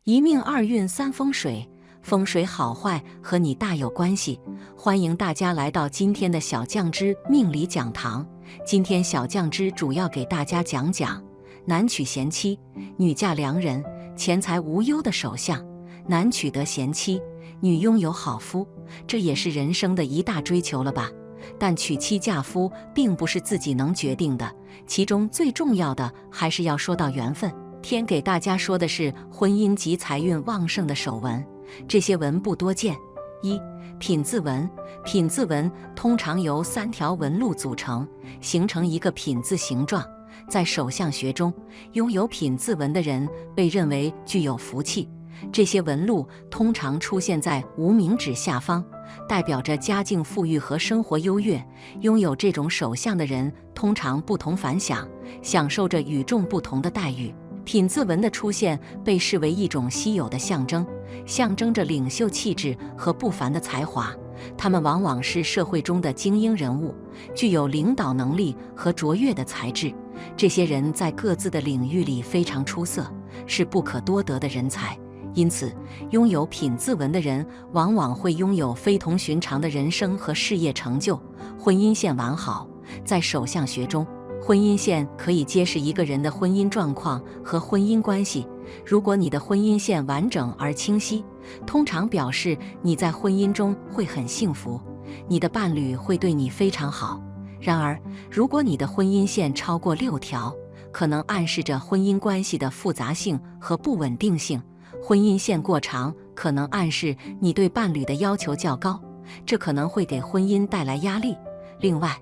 一命二运三风水，风水好坏和你大有关系。欢迎大家来到今天的小酱汁命理讲堂。今天小酱汁主要给大家讲讲男娶贤妻，女嫁良人，钱财无忧的手相。男取得贤妻，女拥有好夫，这也是人生的一大追求了吧？但娶妻嫁夫并不是自己能决定的，其中最重要的还是要说到缘分。天给大家说的是婚姻及财运旺盛的手纹，这些纹不多见。一、品字纹。品字纹通常由3条纹路组成，形成一个品字形状。在手相学中，拥有品字纹的人被认为具有福气。这些纹路通常出现在无名指下方，代表着家境富裕和生活优越。拥有这种手相的人通常不同凡响，享受着与众不同的待遇。品字纹的出现被视为一种稀有的象征，象征着领袖气质和不凡的才华。他们往往是社会中的精英人物，具有领导能力和卓越的才智。这些人在各自的领域里非常出色，是不可多得的人才。因此，拥有品字纹的人往往会拥有非同寻常的人生和事业成就。婚姻线完好。在手相学中，婚姻线可以揭示一个人的婚姻状况和婚姻关系。如果你的婚姻线完整而清晰，通常表示你在婚姻中会很幸福，你的伴侣会对你非常好。然而，如果你的婚姻线超过6条，可能暗示着婚姻关系的复杂性和不稳定性。婚姻线过长，可能暗示你对伴侣的要求较高，这可能会给婚姻带来压力。另外，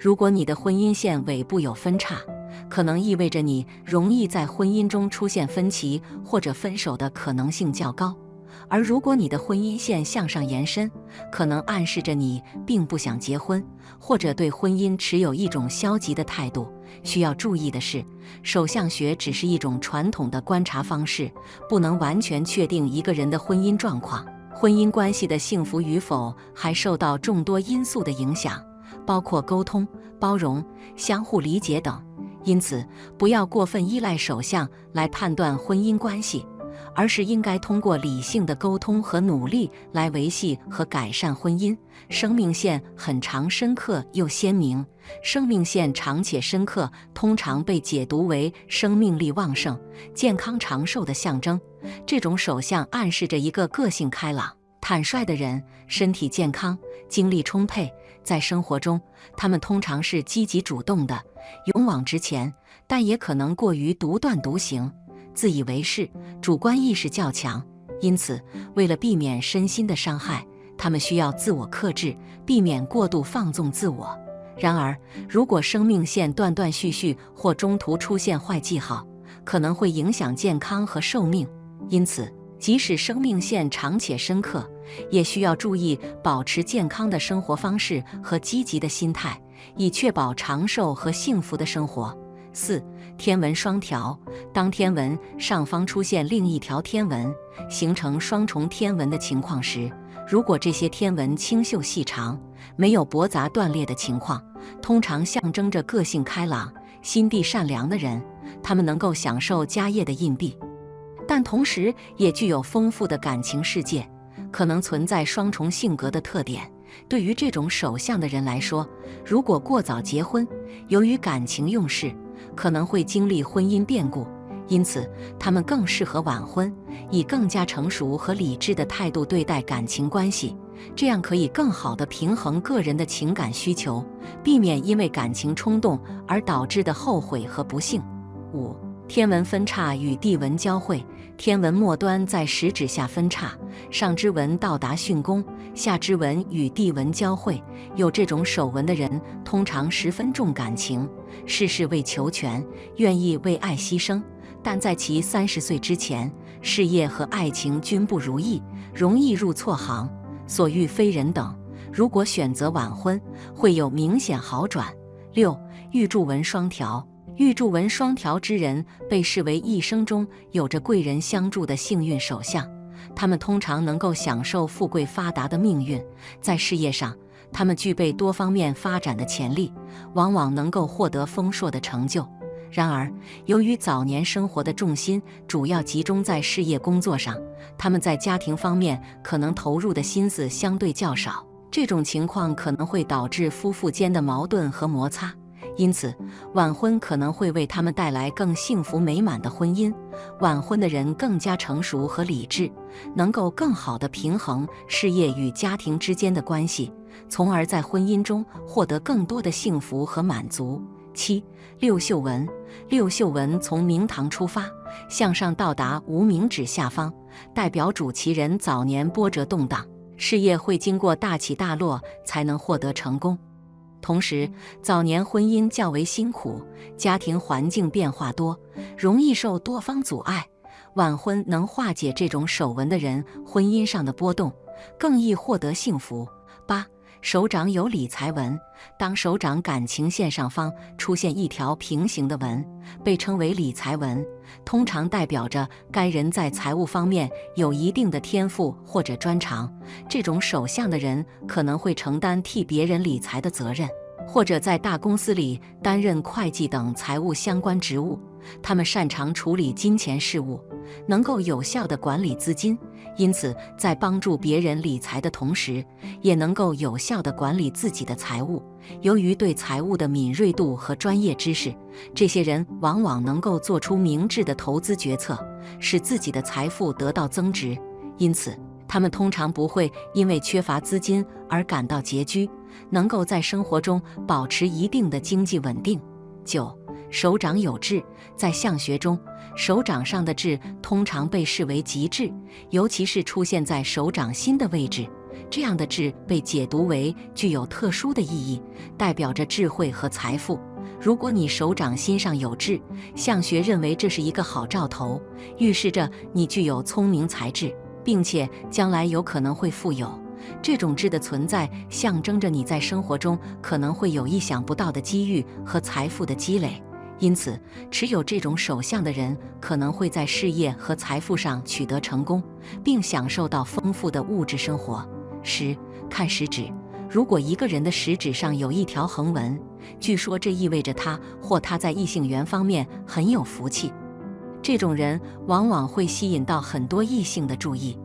如果你的婚姻线尾部有分叉，可能意味着你容易在婚姻中出现分歧或者分手的可能性较高。而如果你的婚姻线向上延伸，可能暗示着你并不想结婚，或者对婚姻持有一种消极的态度。需要注意的是，手相学只是一种传统的观察方式，不能完全确定一个人的婚姻状况。婚姻关系的幸福与否还受到众多因素的影响，包括沟通、包容、相互理解等。因此，不要过分依赖手相来判断婚姻关系，而是应该通过理性的沟通和努力来维系和改善婚姻。生命线很长、深刻又鲜明。生命线长且深刻通常被解读为生命力旺盛、健康长寿的象征。这种手相暗示着一个个性开朗、坦率的人，身体健康，精力充沛。在生活中，他们通常是积极主动的，勇往直前，但也可能过于独断独行，自以为是，主观意识较强。因此，为了避免身心的伤害，他们需要自我克制，避免过度放纵自我。然而，如果生命线断断续续或中途出现坏记号，可能会影响健康和寿命。因此，即使生命线长且深刻，也需要注意保持健康的生活方式和积极的心态，以确保长寿和幸福的生活。4. 天纹双条。当天纹上方出现另一条天纹，形成双重天纹的情况时，如果这些天纹清秀细长，没有驳杂断裂的情况，通常象征着个性开朗、心地善良的人。他们能够享受家业的印币，但同时也具有丰富的感情世界，可能存在双重性格的特点。对于这种手相的人来说，如果过早结婚，由于感情用事，可能会经历婚姻变故，因此他们更适合晚婚，以更加成熟和理智的态度对待感情关系，这样可以更好地平衡个人的情感需求，避免因为感情冲动而导致的后悔和不幸。5. 天纹分叉与地纹交汇。天纹末端在食指下分叉，上支纹到达巽宫，下支纹与地纹交汇。有这种手纹的人通常十分重感情，事事为求全，愿意为爱牺牲，但在其30岁之前，事业和爱情均不如意，容易入错行，所遇非人等。如果选择晚婚，会有明显好转。6. 玉柱纹双条。玉柱纹双条之人被视为一生中有着贵人相助的幸运手相，他们通常能够享受富贵发达的命运。在事业上，他们具备多方面发展的潜力，往往能够获得丰硕的成就。然而，由于早年生活的重心主要集中在事业工作上，他们在家庭方面可能投入的心思相对较少。这种情况可能会导致夫妇间的矛盾和摩擦，因此，晚婚可能会为他们带来更幸福美满的婚姻。晚婚的人更加成熟和理智，能够更好地平衡事业与家庭之间的关系，从而在婚姻中获得更多的幸福和满足。7. 六秀文。六秀文从明堂出发，向上到达无名指下方，代表主其人早年波折动荡，事业会经过大起大落才能获得成功。同时，早年婚姻较为辛苦，家庭环境变化多，容易受多方阻碍。晚婚能化解这种手纹的人婚姻上的波动，更易获得幸福。8. 手掌有理财纹。当手掌感情线上方出现一条平行的纹，被称为理财纹，通常代表着该人在财务方面有一定的天赋或者专长。这种手相的人可能会承担替别人理财的责任，或者在大公司里担任会计等财务相关职务。他们擅长处理金钱事务，能够有效地管理资金，因此在帮助别人理财的同时，也能够有效地管理自己的财务。由于对财务的敏锐度和专业知识，这些人往往能够做出明智的投资决策，使自己的财富得到增值。因此，他们通常不会因为缺乏资金而感到拮据，能够在生活中保持一定的经济稳定。9. 手掌有痣。在相学中，手掌上的痣通常被视为吉痣，尤其是出现在手掌心的位置。这样的痣被解读为具有特殊的意义，代表着智慧和财富。如果你手掌心上有痣，相学认为这是一个好兆头，预示着你具有聪明才智，并且将来有可能会富有。这种痣的存在象征着你在生活中可能会有意想不到的机遇和财富的积累。因此，持有这种手相的人可能会在事业和财富上取得成功，并享受到丰富的物质生活。10. 看食指。如果一个人的食指上有一条横纹，据说这意味着他或她在异性缘方面很有福气。这种人往往会吸引到很多异性的注意，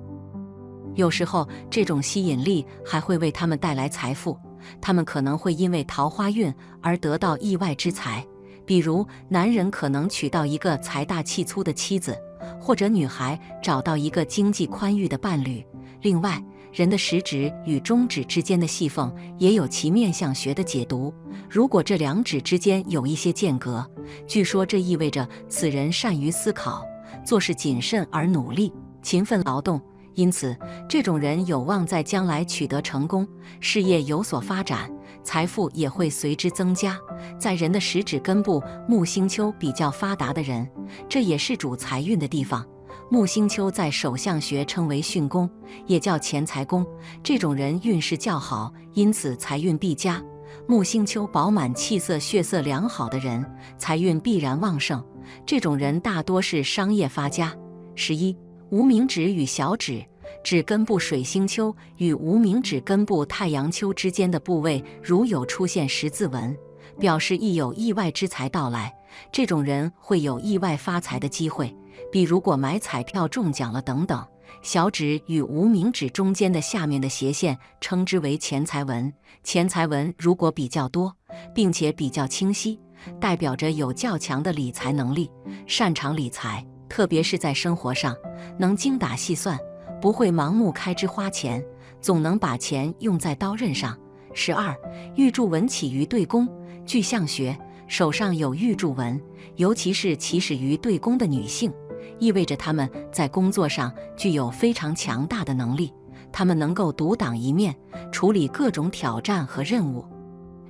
有时候这种吸引力还会为他们带来财富。他们可能会因为桃花运而得到意外之财，比如男人可能娶到一个财大气粗的妻子，或者女孩找到一个经济宽裕的伴侣。另外，人的食指与中指之间的细缝也有其面相学的解读。如果这两指之间有一些间隔，据说这意味着此人善于思考，做事谨慎而努力，勤奋劳动。因此，这种人有望在将来取得成功，事业有所发展，财富也会随之增加。在人的食指根部木星丘比较发达的人，这也是主财运的地方。木星丘在手相学称为巽宫，也叫钱财宫。这种人运势较好，因此财运必佳。木星丘饱满气色、血色良好的人，财运必然旺盛。这种人大多是商业发家。11. 无名指与小指。指根部水星丘与无名指根部太阳丘之间的部位，如有出现十字纹，表示亦有意外之财到来。这种人会有意外发财的机会，比如果买彩票中奖了等等。小指与无名指中间的下面的斜线称之为钱财纹。钱财纹如果比较多，并且比较清晰，代表着有较强的理财能力，擅长理财，特别是在生活上能精打细算，不会盲目开支花钱，总能把钱用在刀刃上。12. 玉柱纹起于对宫。据相学，手上有玉柱纹，尤其是起始于对宫的女性，意味着她们在工作上具有非常强大的能力，她们能够独当一面，处理各种挑战和任务，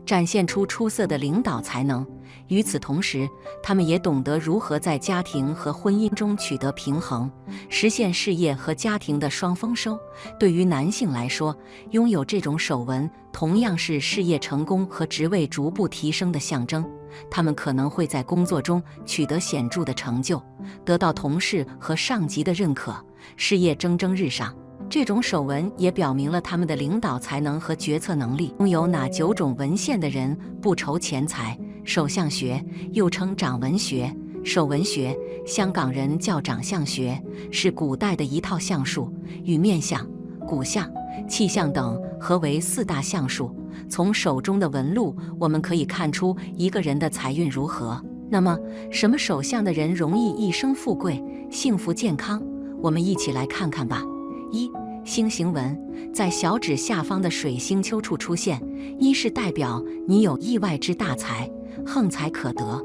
展现出出色的领导才能。与此同时，他们也懂得如何在家庭和婚姻中取得平衡，实现事业和家庭的双丰收。对于男性来说，拥有这种手纹同样是事业成功和职位逐步提升的象征。他们可能会在工作中取得显著的成就，得到同事和上级的认可，事业蒸蒸日上。这种手纹也表明了他们的领导才能和决策能力。拥有哪9种纹线的人不愁钱财？手相学又称掌纹学、手纹学，香港人叫掌相学，是古代的一套相术，与面相、骨相、气相等合为4大相术。从手中的纹路，我们可以看出一个人的财运如何。那么，什么手相的人容易一生富贵、幸福健康？我们一起来看看吧。1、星形纹，在小指下方的水星丘处出现，一是代表你有意外之大财，横财可得；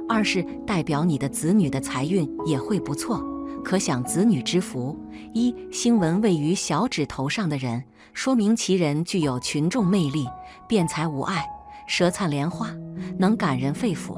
二是代表你的子女的财运也会不错，可享子女之福。星纹位于小指头上的人，说明其人具有群众魅力，辩才无碍，舌灿莲花，能感人肺腑。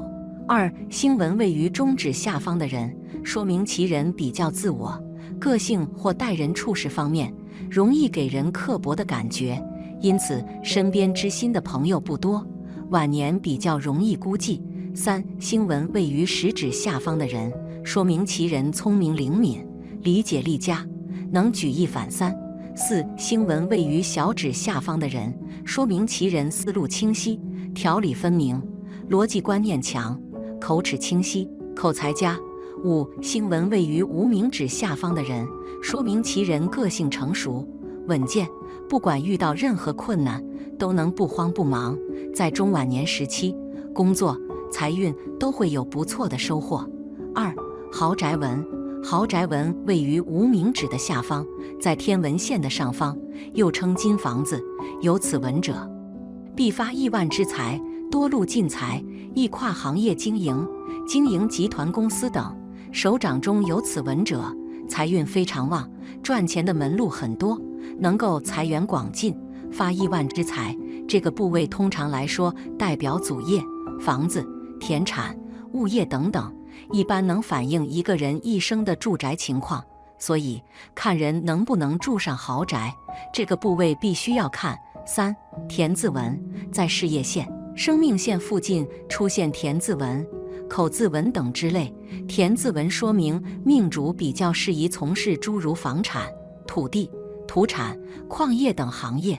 2、星纹位于中指下方的人，说明其人比较自我，个性或待人处事方面容易给人刻薄的感觉，因此身边知心的朋友不多，晚年比较容易孤寂。3、星纹位于食指下方的人，说明其人聪明灵敏，理解力佳，能举一反三。4、星纹位于小指下方的人，说明其人思路清晰，条理分明，逻辑观念强，口齿清晰，口才佳。5、星纹位于无名指下方的人，说明其人个性成熟、稳健，不管遇到任何困难，都能不慌不忙，在中晚年时期，工作、财运都会有不错的收获。2、豪宅纹，豪宅纹位于无名指的下方，在天文线的上方，又称金房子，有此纹者，必发亿万之财，多路进财，易跨行业经营集团公司等。手掌中有此纹者，财运非常旺，赚钱的门路很多，能够财源广进，发亿万之财。这个部位通常来说代表祖业、房子、田产、物业等等，一般能反映一个人一生的住宅情况。所以看人能不能住上豪宅，这个部位必须要看。3、田字纹，在事业线、生命线附近出现田字纹、口字纹等之类，田字纹说明命主比较适宜从事诸如房产、土地、土产、矿业等行业，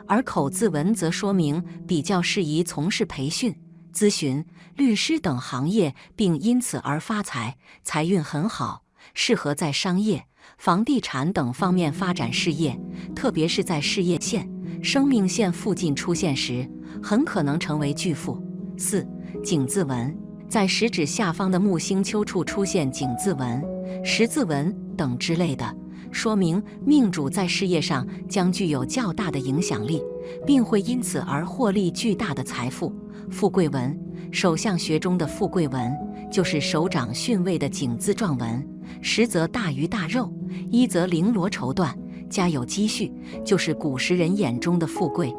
而口字纹则说明比较适宜从事培训、咨询、律师等行业，并因此而发财，财运很好，适合在商业、房地产等方面发展事业，特别是在事业线、生命线附近出现时，很可能成为巨富。4、井字纹，在食指下方的木星丘处出现井字纹、十字纹等之类的，说明命主在事业上将具有较大的影响力，并会因此而获利巨大的财富。富贵纹，手相学中的富贵纹就是手掌巽位的井字状纹，实则大鱼大肉，一则绫罗绸缎，家有积蓄，就是古时人眼中的富贵。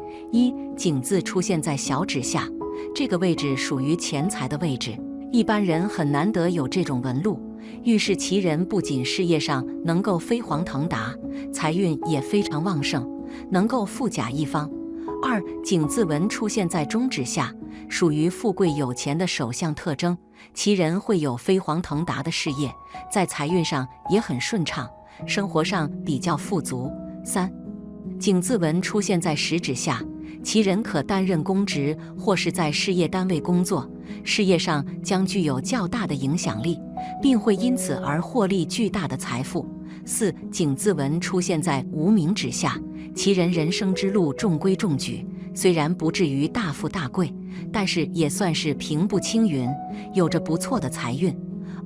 井字出现在小指下，这个位置属于钱财的位置，一般人很难得有这种纹路，预示其人不仅事业上能够飞黄腾达，财运也非常旺盛，能够富甲一方。2、井字纹出现在中指下，属于富贵有钱的手相特征，其人会有飞黄腾达的事业，在财运上也很顺畅，生活上比较富足。3、井字纹出现在食指下，其人可担任公职或是在事业单位工作，事业上将具有较大的影响力，并会因此而获利巨大的财富。4、井字纹出现在无名指下，其人人生之路中规中矩，虽然不至于大富大贵，但是也算是平步青云，有着不错的财运。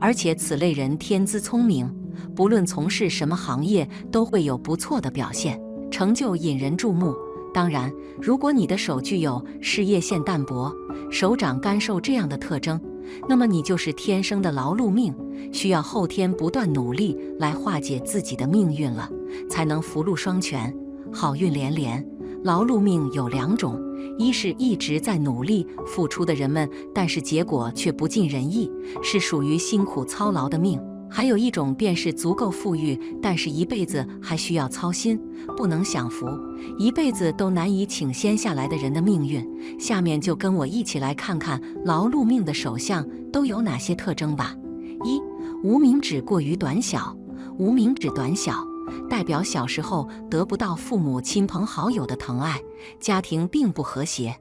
而且此类人天资聪明，不论从事什么行业都会有不错的表现，成就引人注目。当然，如果你的手具有事业线淡薄、手掌干瘦这样的特征，那么你就是天生的劳碌命，需要后天不断努力来化解自己的命运了，才能福禄双全，好运连连。劳碌命有2种，一是一直在努力付出的人们，但是结果却不尽人意，是属于辛苦操劳的命；还有一种便是足够富裕，但是一辈子还需要操心，不能享福，一辈子都难以请仙下来的人的命运。下面就跟我一起来看看劳碌命的手相都有哪些特征吧。1、无名指过于短小，无名指短小代表小时候得不到父母亲朋好友的疼爱，家庭并不和谐。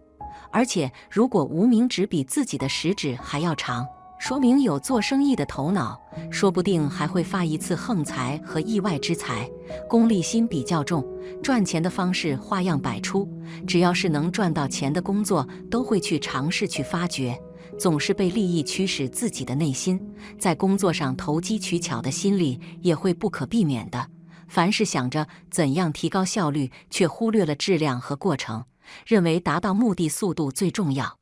而且如果无名指比自己的食指还要长，说明有做生意的头脑，说不定还会发一次横财和意外之财。功利心比较重，赚钱的方式花样百出，只要是能赚到钱的工作，都会去尝试去发掘。总是被利益驱使自己的内心，在工作上投机取巧的心理也会不可避免的。凡是想着怎样提高效率，却忽略了质量和过程，认为达到目的速度最重要。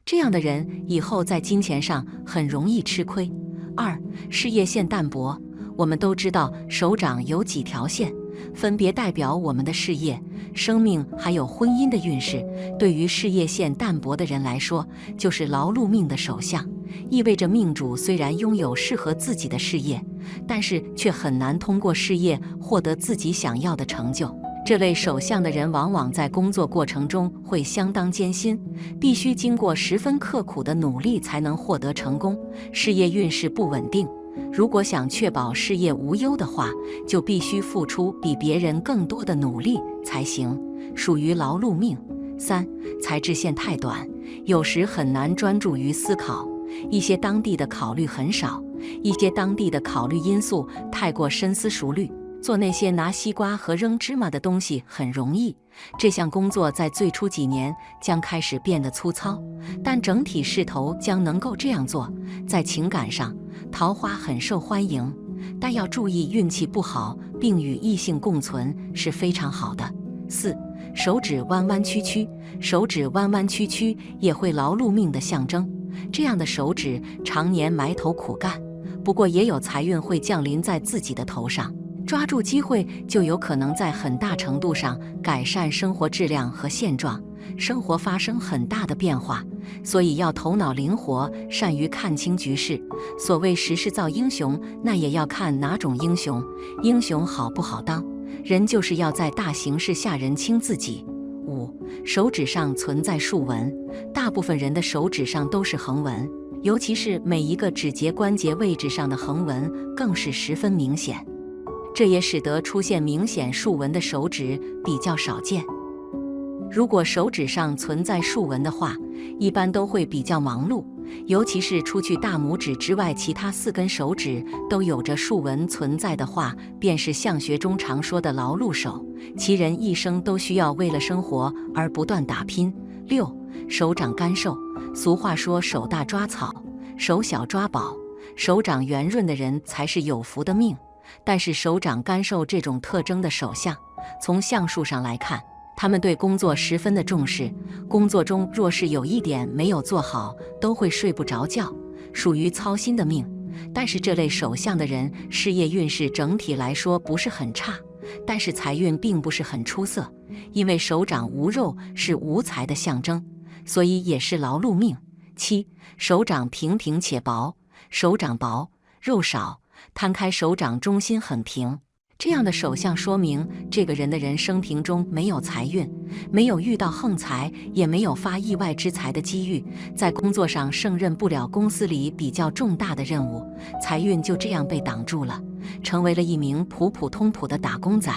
这样的人以后在金钱上很容易吃亏。2、事业线淡薄。我们都知道手掌有几条线，分别代表我们的事业、生命还有婚姻的运势。对于事业线淡薄的人来说，就是劳碌命的手相，意味着命主虽然拥有适合自己的事业，但是却很难通过事业获得自己想要的成就。这类手相的人往往在工作过程中会相当艰辛，必须经过十分刻苦的努力才能获得成功。事业运势不稳定，如果想确保事业无忧的话，就必须付出比别人更多的努力才行，属于劳碌命。3、才智线太短，有时很难专注于思考，一些当地的考虑很少，一些当地的考虑因素太过深思熟虑。做那些拿西瓜和扔芝麻的东西很容易，这项工作在最初几年将开始变得粗糙，但整体势头将能够这样做。在情感上，桃花很受欢迎，但要注意运气不好，并与异性共存是非常好的。4、手指弯弯曲曲。手指弯弯曲曲也会劳碌命的象征，这样的手指常年埋头苦干，不过也有财运会降临在自己的头上。抓住机会，就有可能在很大程度上改善生活质量和现状，生活发生很大的变化。所以要头脑灵活，善于看清局势。所谓时势造英雄，那也要看哪种英雄。英雄好不好当，人就是要在大形势下认清自己。5、手指上存在竖纹。大部分人的手指上都是横纹，尤其是每一个指节关节位置上的横纹更是十分明显。这也使得出现明显竖纹的手指比较少见。如果手指上存在竖纹的话，一般都会比较忙碌，尤其是除去大拇指之外，其他4根手指都有着竖纹存在的话，便是相学中常说的劳碌手，其人一生都需要为了生活而不断打拼。6、手掌干瘦。俗话说手大抓草，手小抓宝，手掌圆润的人才是有福的命。但是手掌干瘦这种特征的手相，从相术上来看，他们对工作十分的重视，工作中若是有一点没有做好，都会睡不着觉，属于操心的命。但是这类手相的人，事业运势整体来说不是很差，但是财运并不是很出色，因为手掌无肉是无财的象征，所以也是劳碌命。7、手掌平平且薄。手掌薄，肉少，摊开手掌中心很平，这样的手相说明这个人的人生平中没有财运，没有遇到横财，也没有发意外之财的机遇，在工作上胜任不了公司里比较重大的任务，财运就这样被挡住了，成为了一名普普通通的打工仔，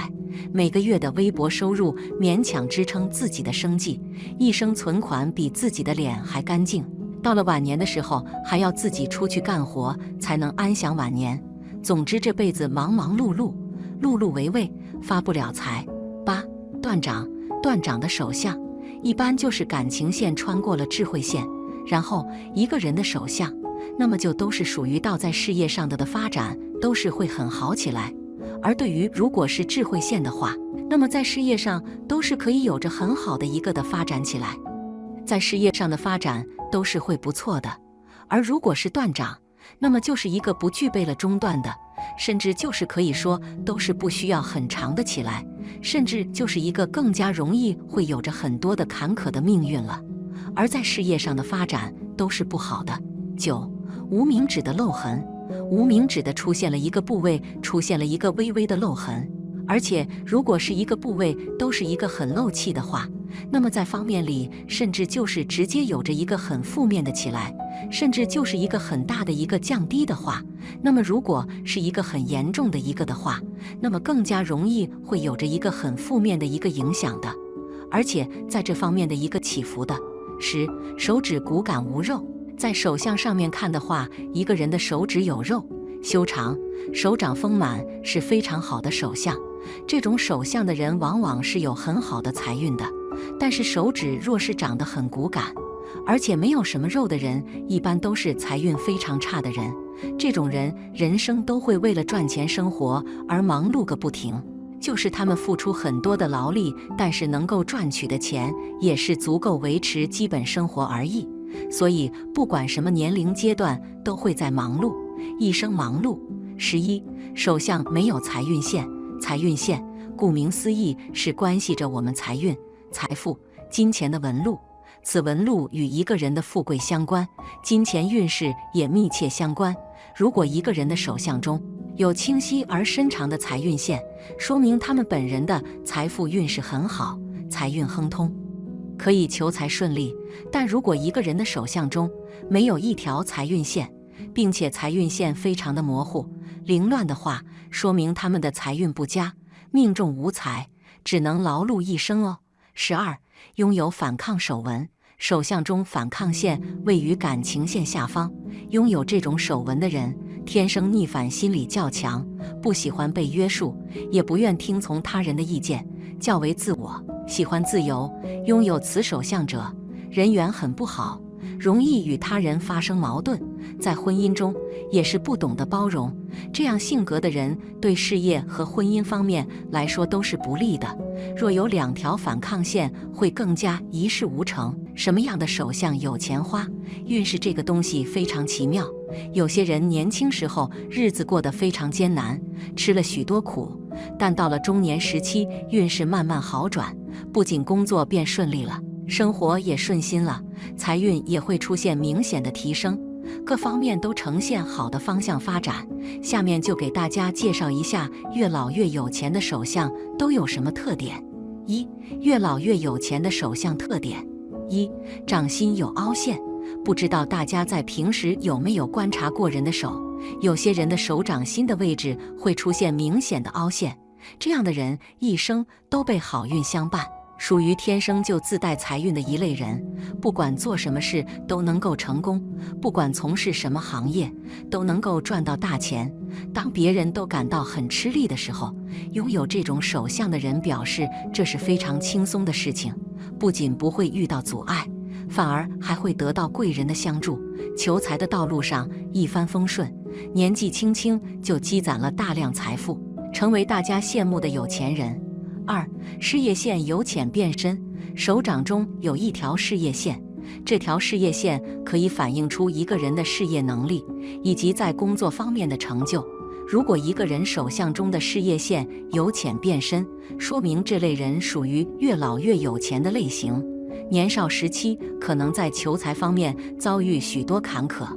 每个月的微薄收入勉强支撑自己的生计，一生存款比自己的脸还干净，到了晚年的时候还要自己出去干活才能安享晚年。总之这辈子忙忙碌碌，碌碌为味，发不了财。8、断掌。断掌的手相一般就是感情线穿过了智慧线，然后一个人的手相，那么就都是属于到在事业上的发展都是会很好起来。而对于如果是智慧线的话，那么在事业上都是可以有着很好的一个的发展起来，在事业上的发展都是会不错的。而如果是断掌，那么就是一个不具备了中断的，甚至就是可以说都是不需要很长的起来，甚至就是一个更加容易会有着很多的坎坷的命运了。而在事业上的发展都是不好的。9、无名指的漏痕。无名指的出现了一个部位出现了一个微微的漏痕，而且如果是一个部位都是一个很漏气的话，那么在方面里甚至就是直接有着一个很负面的起来，甚至就是一个很大的一个降低的话，那么如果是一个很严重的一个的话，那么更加容易会有着一个很负面的一个影响的。而且在这方面的一个起伏的 10. 手指骨感无肉。在手相上面看的话，一个人的手指有肉、修长、手掌丰满是非常好的手相。这种手相的人往往是有很好的财运的。但是手指若是长得很骨感，而且没有什么肉的人，一般都是财运非常差的人。这种人人生都会为了赚钱生活而忙碌个不停，就是他们付出很多的劳力，但是能够赚取的钱也是足够维持基本生活而已。所以不管什么年龄阶段都会在忙碌，一生忙碌。11. 手相没有财运线。财运线顾名思义是关系着我们财运、财富、金钱的纹路，此纹路与一个人的富贵相关，金钱运势也密切相关。如果一个人的手相中有清晰而深长的财运线，说明他们本人的财富运势很好，财运亨通，可以求财顺利。但如果一个人的手相中没有一条财运线，并且财运线非常的模糊、凌乱的话，说明他们的财运不佳，命中无财，只能劳碌一生哦。12. 拥有反抗手纹。手相中反抗线位于感情线下方，拥有这种手纹的人，天生逆反心理较强，不喜欢被约束，也不愿听从他人的意见，较为自我，喜欢自由。拥有此手相者，人缘很不好，容易与他人发生矛盾，在婚姻中也是不懂得包容。这样性格的人对事业和婚姻方面来说都是不利的。若有2条反抗线，会更加一事无成。什么样的手相有钱花？运势这个东西非常奇妙，有些人年轻时候日子过得非常艰难，吃了许多苦，但到了中年时期，运势慢慢好转，不仅工作变顺利了，生活也顺心了，财运也会出现明显的提升，各方面都呈现好的方向发展。下面就给大家介绍一下越老越有钱的手相都有什么特点。1. 越老越有钱的手相特点。1. 掌心有凹陷。不知道大家在平时有没有观察过人的手，有些人的手掌心的位置会出现明显的凹陷，这样的人一生都被好运相伴，属于天生就自带财运的一类人，不管做什么事都能够成功，不管从事什么行业都能够赚到大钱。当别人都感到很吃力的时候，拥有这种手相的人表示这是非常轻松的事情，不仅不会遇到阻碍，反而还会得到贵人的相助，求财的道路上一帆风顺，年纪轻轻就积攒了大量财富，成为大家羡慕的有钱人。2. 事业线由浅变深。手掌中有一条事业线，这条事业线可以反映出一个人的事业能力以及在工作方面的成就。如果一个人手相中的事业线由浅变深，说明这类人属于越老越有钱的类型。年少时期可能在求财方面遭遇许多坎坷，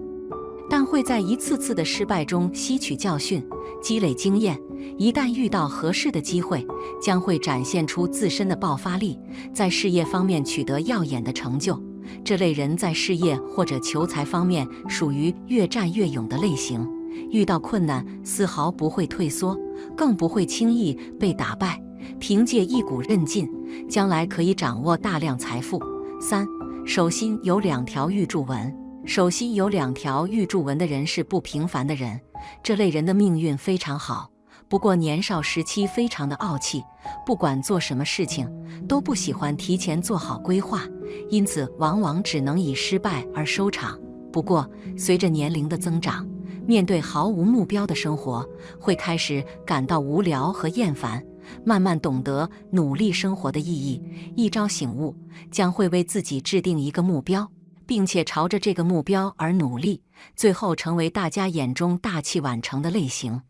但会在一次次的失败中吸取教训，积累经验。一旦遇到合适的机会，将会展现出自身的爆发力，在事业方面取得耀眼的成就。这类人在事业或者求财方面属于越战越勇的类型，遇到困难丝毫不会退缩，更不会轻易被打败，凭借一股韧劲，将来可以掌握大量财富。3. 手心有2条玉柱纹。手心有2条玉柱纹的人是不平凡的人，这类人的命运非常好，不过年少时期非常的傲气，不管做什么事情都不喜欢提前做好规划，因此往往只能以失败而收场。不过随着年龄的增长，面对毫无目标的生活，会开始感到无聊和厌烦，慢慢懂得努力生活的意义，一朝醒悟，将会为自己制定一个目标，并且朝着这个目标而努力，最后成为大家眼中大器晚成的类型。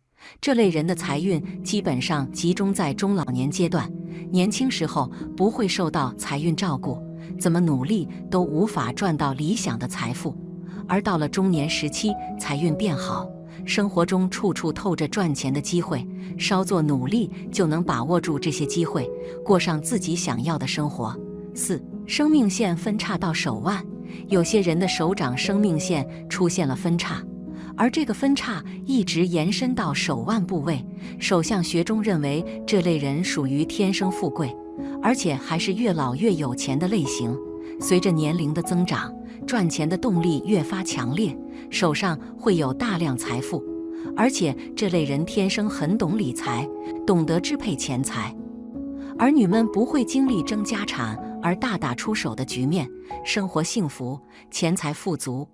这类人的财运基本上集中在中老年阶段，年轻时候不会受到财运照顾，怎么努力都无法赚到理想的财富。而到了中年时期，财运变好，生活中处处透着赚钱的机会，稍作努力就能把握住这些机会，过上自己想要的生活。4. 生命线分叉到手腕。有些人的手掌生命线出现了分叉，而这个分叉一直延伸到手腕部位。手相学中认为这类人属于天生富贵，而且还是越老越有钱的类型。随着年龄的增长，赚钱的动力越发强烈，手上会有大量财富，而且这类人天生很懂理财，懂得支配钱财。儿女们不会经历争家产而大打出手的局面，生活幸福，钱财富足，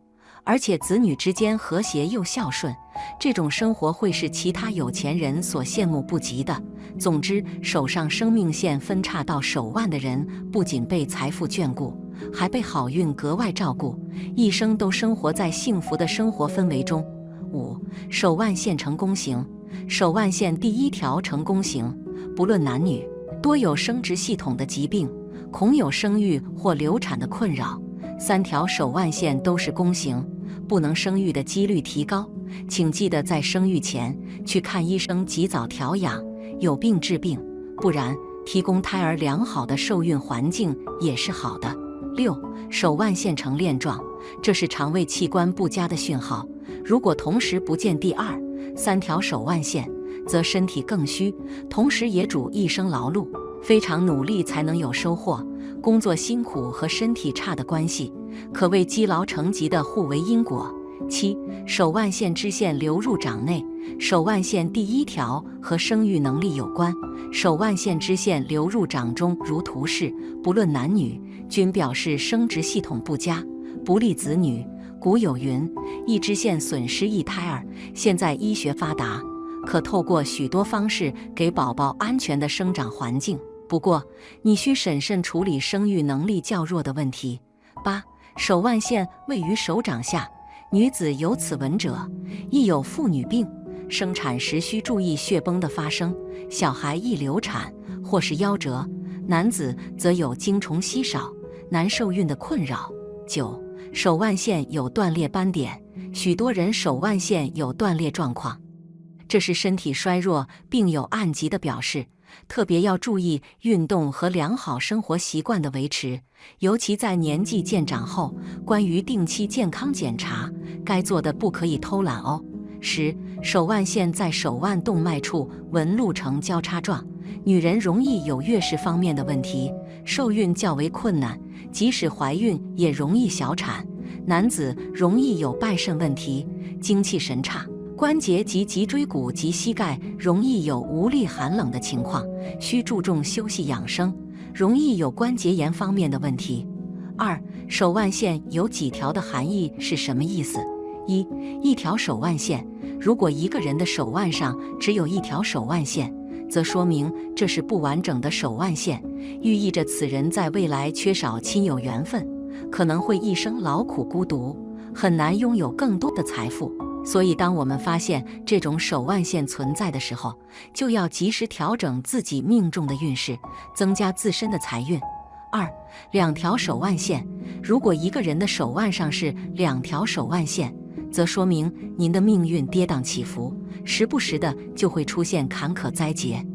而且子女之间和谐又孝顺，这种生活会是其他有钱人所羡慕不及的。总之，手上生命线分叉到手腕的人，不仅被财富眷顾，还被好运格外照顾，一生都生活在幸福的生活氛围中。5. 手腕线成功型。手腕线第一条成功型，不论男女，多有生殖系统的疾病，恐有生育或流产的困扰。3条手腕线都是弓形，不能生育的几率提高，请记得在生育前去看医生，及早调养，有病治病，不然提供胎儿良好的受孕环境也是好的。6. 手腕线呈链状，这是肠胃器官不佳的讯号，如果同时不见第2、3条手腕线，则身体更虚，同时也主一生劳碌，非常努力才能有收获。工作辛苦和身体差的关系，可谓积劳成疾的互为因果。7. 手腕线支线流入掌内。手腕线第1条和生育能力有关，手腕线支线流入掌中，如图示，不论男女，均表示生殖系统不佳，不利子女。古有云，一支线损失一胎儿。现在医学发达，可透过许多方式给宝宝安全的生长环境，不过你需审慎处理生育能力较弱的问题。8. 手腕线位于手掌下，女子有此纹者，亦有妇女病，生产时需注意血崩的发生，小孩易流产或是夭折，男子则有精虫稀少，难受孕的困扰。9. 手腕线有断裂斑点，许多人手腕线有断裂状况，这是身体衰弱并有暗疾的表示，特别要注意运动和良好生活习惯的维持，尤其在年纪渐长后，关于定期健康检查，该做的不可以偷懒哦。10. 手腕线在手腕动脉处纹路呈交叉状，女人容易有月事方面的问题，受孕较为困难，即使怀孕也容易小产。男子容易有败肾问题，精气神差，关节及脊椎骨及膝盖容易有无力寒冷的情况，需注重休息养生，容易有关节炎方面的问题。2. 手腕线有几条的含义是什么意思？一条手腕线，如果一个人的手腕上只有一条手腕线，则说明这是不完整的手腕线，寓意着此人在未来缺少亲友缘分，可能会一生劳苦孤独，很难拥有更多的财富。所以当我们发现这种手腕线存在的时候，就要及时调整自己命中的运势，增加自身的财运。2. 2条手腕线，如果一个人的手腕上是2条手腕线，则说明您的命运跌宕起伏，时不时的就会出现坎坷灾劫，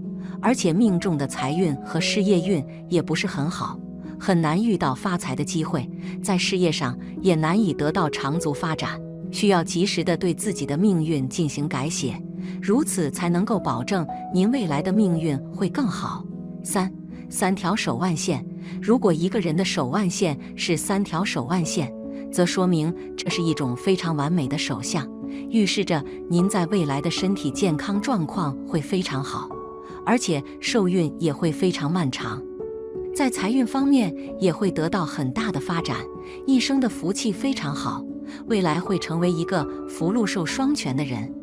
而且命中的财运和事业运也不是很好，很难遇到发财的机会，在事业上也难以得到长足发展，需要及时的对自己的命运进行改写，如此才能够保证您未来的命运会更好。3条手腕线，如果一个人的手腕线是3条手腕线，则说明这是一种非常完美的手相，预示着您在未来的身体健康状况会非常好，而且受孕也会非常漫长，在财运方面也会得到很大的发展，一生的福气非常好，未来会成为一个福禄寿双全的人。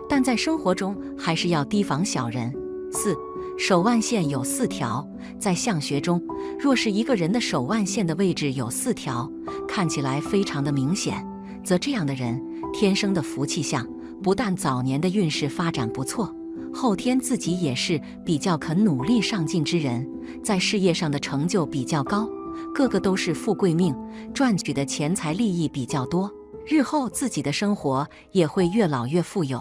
但在生活中还是要提防小人。4. 手腕线有4条，在相学中，若是一个人的手腕线的位置有4条，看起来非常的明显，则这样的人天生的福气相，不但早年的运势发展不错，后天自己也是比较肯努力上进之人，在事业上的成就比较高，个个都是富贵命，赚取的钱财利益比较多，日后自己的生活也会越老越富有，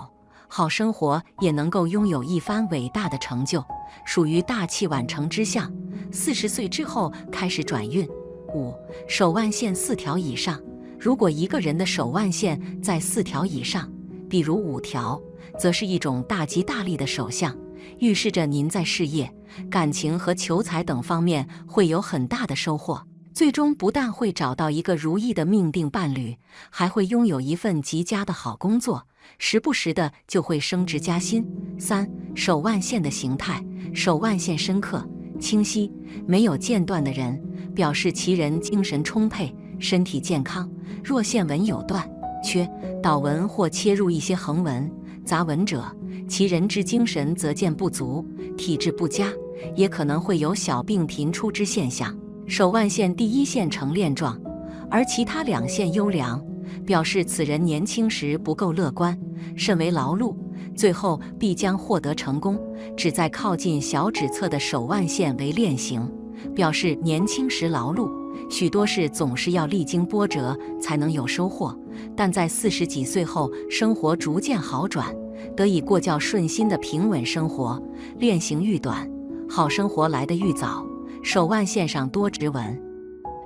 好生活也能够拥有一番伟大的成就，属于大器晚成之相。40岁之后开始转运。5. 手腕线4条以上，如果一个人的手腕线在4条以上，比如5条，则是一种大吉大利的手相，预示着您在事业、感情和求财等方面会有很大的收获。最终不但会找到一个如意的命定伴侣，还会拥有一份极佳的好工作，时不时的就会升职加薪。3. 手腕线的形态，手腕线深刻、清晰，没有间断的人，表示其人精神充沛，身体健康。若线纹有断、缺、倒纹或切入一些横纹、杂纹者，其人之精神则见不足，体质不佳，也可能会有小病频出之现象。手腕线第一线呈链状，而其他2线优良，表示此人年轻时不够乐观，甚为劳碌，最后必将获得成功。只在靠近小指侧的手腕线为链形，表示年轻时劳碌，许多事总是要历经波折才能有收获，但在40几岁后，生活逐渐好转，得以过较顺心的平稳生活。链形愈短，好生活来得愈早。手腕线上多直纹，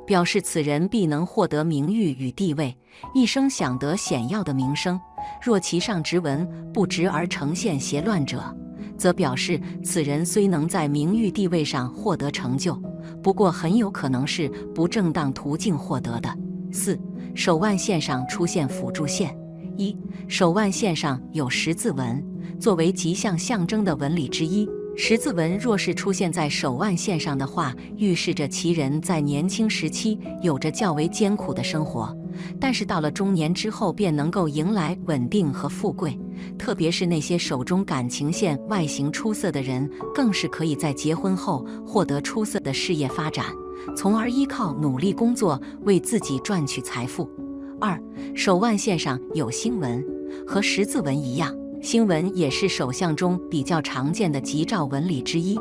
表示此人必能获得名誉与地位，一生享得显耀的名声。若其上直纹不直而呈现斜乱者，则表示此人虽能在名誉地位上获得成就，不过很有可能是不正当途径获得的。4. 手腕线上出现辅助线。1. 手腕线上有十字纹，作为吉祥象征的纹理之一。十字纹若是出现在手腕线上的话，预示着其人在年轻时期有着较为艰苦的生活，但是到了中年之后便能够迎来稳定和富贵。特别是那些手中感情线外形出色的人，更是可以在结婚后获得出色的事业发展，从而依靠努力工作为自己赚取财富。2. 手腕线上有星纹，和十字纹一样，星纹也是手相中比较常见的吉兆纹理之一，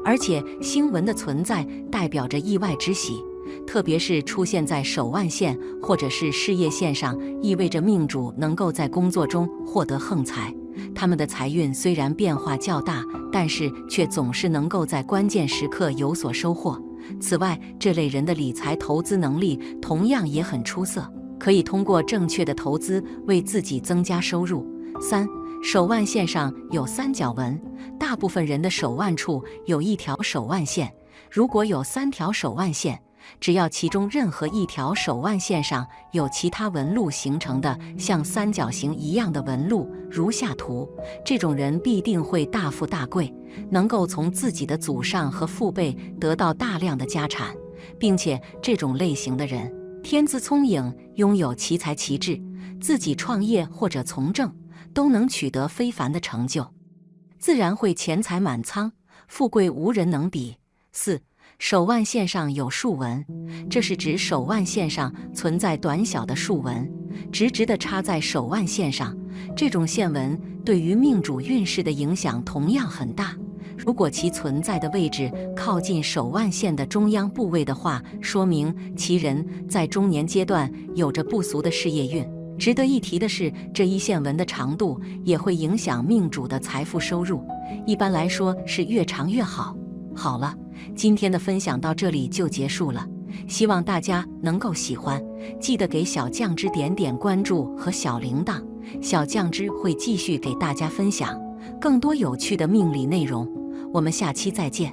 而且星纹的存在代表着意外之喜，特别是出现在手腕线或者是事业线上，意味着命主能够在工作中获得横财。他们的财运虽然变化较大，但是却总是能够在关键时刻有所收获。此外，这类人的理财投资能力同样也很出色，可以通过正确的投资为自己增加收入。3. 手腕线上有三角纹，大部分人的手腕处有一条手腕线，如果有3条手腕线，只要其中任何一条手腕线上有其他纹路形成的像三角形一样的纹路，如下图，这种人必定会大富大贵，能够从自己的祖上和父辈得到大量的家产，并且这种类型的人天资聪颖，拥有奇才奇智，自己创业或者从政都能取得非凡的成就，自然会钱财满仓，富贵无人能比。4. 手腕线上有竖纹，这是指手腕线上存在短小的竖纹，直直地插在手腕线上。这种线纹对于命主运势的影响同样很大。如果其存在的位置靠近手腕线的中央部位的话，说明其人在中年阶段有着不俗的事业运。值得一提的是，这一线纹的长度也会影响命主的财富收入，一般来说是越长越好。好了，今天的分享到这里就结束了，希望大家能够喜欢，记得给小酱汁点点关注和小铃铛，小酱汁会继续给大家分享更多有趣的命理内容，我们下期再见。